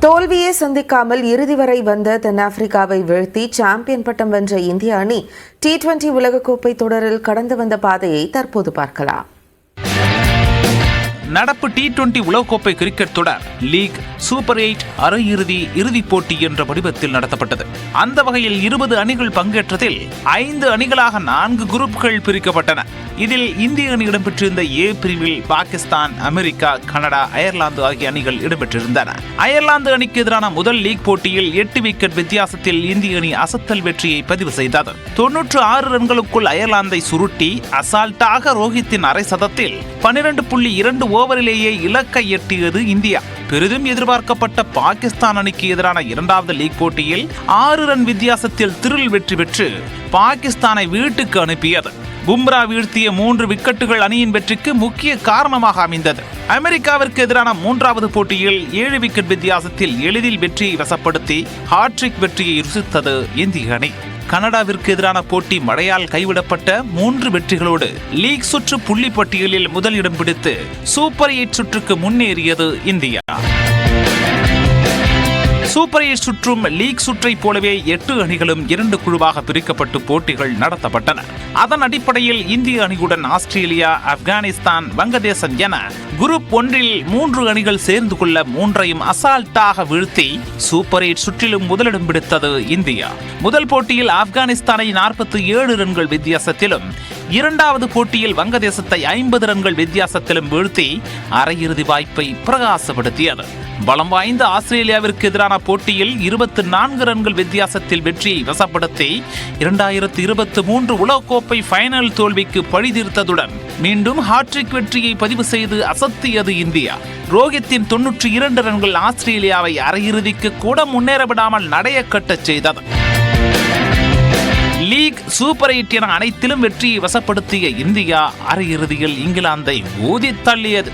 தோல்வியை சந்திக்காமல் இறுதி வரை வந்த தென்னாப்பிரிக்காவை வீழ்த்தி சாம்பியன் பட்டம் வென்ற இந்திய அணி T20 உலகக்கோப்பை தொடரில் கடந்து வந்த பாதையை தற்போது பார்க்கலாம். நடப்பு T20 உலகக்கோப்பை கிரிக்கெட் தொடர் லீக், சூப்பர் 8, அரையிறுதி, இறுதிப் போட்டி என்ற வடிவத்தில் நடத்தப்பட்டது. அந்த வகையில் 20 அணிகள் பங்கேற்றதில் 5 அணிகளாக 4 குரூப்கள் பிரிக்கப்பட்டன. இதில் இந்திய அணி இடம்பெற்றிருந்த ஏ பிரிவில் பாகிஸ்தான், அமெரிக்கா, கனடா, அயர்லாந்து ஆகிய அணிகள் இடம்பெற்றிருந்தன. அயர்லாந்து அணிக்கு எதிரான முதல் லீக் போட்டியில் 8 விக்கெட் வித்தியாசத்தில் இந்திய அணி அசத்தல் வெற்றியை பதிவு செய்தது. 96 ரன்களுக்குள் அயர்லாந்தை சுருட்டி அசால்ட்டாக ரோஹித்தின் அரை சதத்தில் 12.2 ஓவரிலேயே இலக்கை எட்டியது இந்தியா. பெரிதும் எதிர்பார்க்கப்பட்ட பாகிஸ்தான் அணிக்கு எதிரான இரண்டாவது லீக் போட்டியில் 6 ரன் வித்தியாசத்தில் திரில் வெற்றி பெற்று பாகிஸ்தானை வீட்டுக்கு அனுப்பியது. பும்ரா வீழ்த்திய 3 விக்கெட்டுகள் அணியின் வெற்றிக்கு முக்கிய காரணமாக அமைந்தது. அமெரிக்காவிற்கு எதிரான மூன்றாவது போட்டியில் 7 விக்கெட் வித்தியாசத்தில் எளிதில் வெற்றியை வசப்படுத்தி ஹாட்ரிக் வெற்றியை ருசித்தது இந்திய அணி. கனடாவிற்கு எதிரான போட்டி மழையால் கைவிடப்பட்ட 3 வெற்றிகளோடு லீக் சுற்று புள்ளி பட்டியலில் முதலிடம் பிடித்து சூப்பர் 8 சுற்றுக்கு முன்னேறியது இந்தியா. சூப்பர் 8 சுற்றும் லீக் சுற்றை போலவே 8 அணிகளும் 2 குழுவாக பிரிக்கப்பட்டு போட்டிகள் நடத்தப்பட்டன. அதன் அடிப்படையில் இந்திய அணியுடன் ஆஸ்திரேலியா, ஆப்கானிஸ்தான், வங்கதேசம் என குரூப் 1 3 அணிகள் சேர்ந்து கொள்ள 3ஐயும் அசால்ட்டாக வீழ்த்தி சூப்பர் 8 சுற்றிலும் முதலிடம் பிடித்தது இந்தியா. முதல் போட்டியில் ஆப்கானிஸ்தானை 47 ரன்கள் வித்தியாசத்திலும், இரண்டாவது போட்டியில் வங்கதேசத்தை 50 ரன்கள் வித்தியாசத்திலும் வீழ்த்தி அரையிறுதி வாய்ப்பை பிரகாசப்படுத்தியது. பலம் வாய்ந்த ஆஸ்திரேலியாவிற்கு எதிரான போட்டியில் 24 ரன்கள் வித்தியாசத்தில் வெற்றியை வசப்படுத்தி 2023 உலகக்கோப்பை ஃபைனல் தோல்விக்கு பழிதீர்த்ததுடன் மீண்டும் ஹாட்ரிக் வெற்றியை பதிவு செய்து அசத்தியது இந்தியா. ரோஹித்தின் 92 ரன்கள் ஆஸ்திரேலியாவை அரையிறுதிக்கு கூட முன்னேற விடாமல் நடைய கட்டச் செய்தது. லீக், சூப்பர் 8 என அனைத்திலும் வெற்றியை வசப்படுத்திய இந்தியா அரையிறுதியில் இங்கிலாந்தை ஊதி தள்ளியது.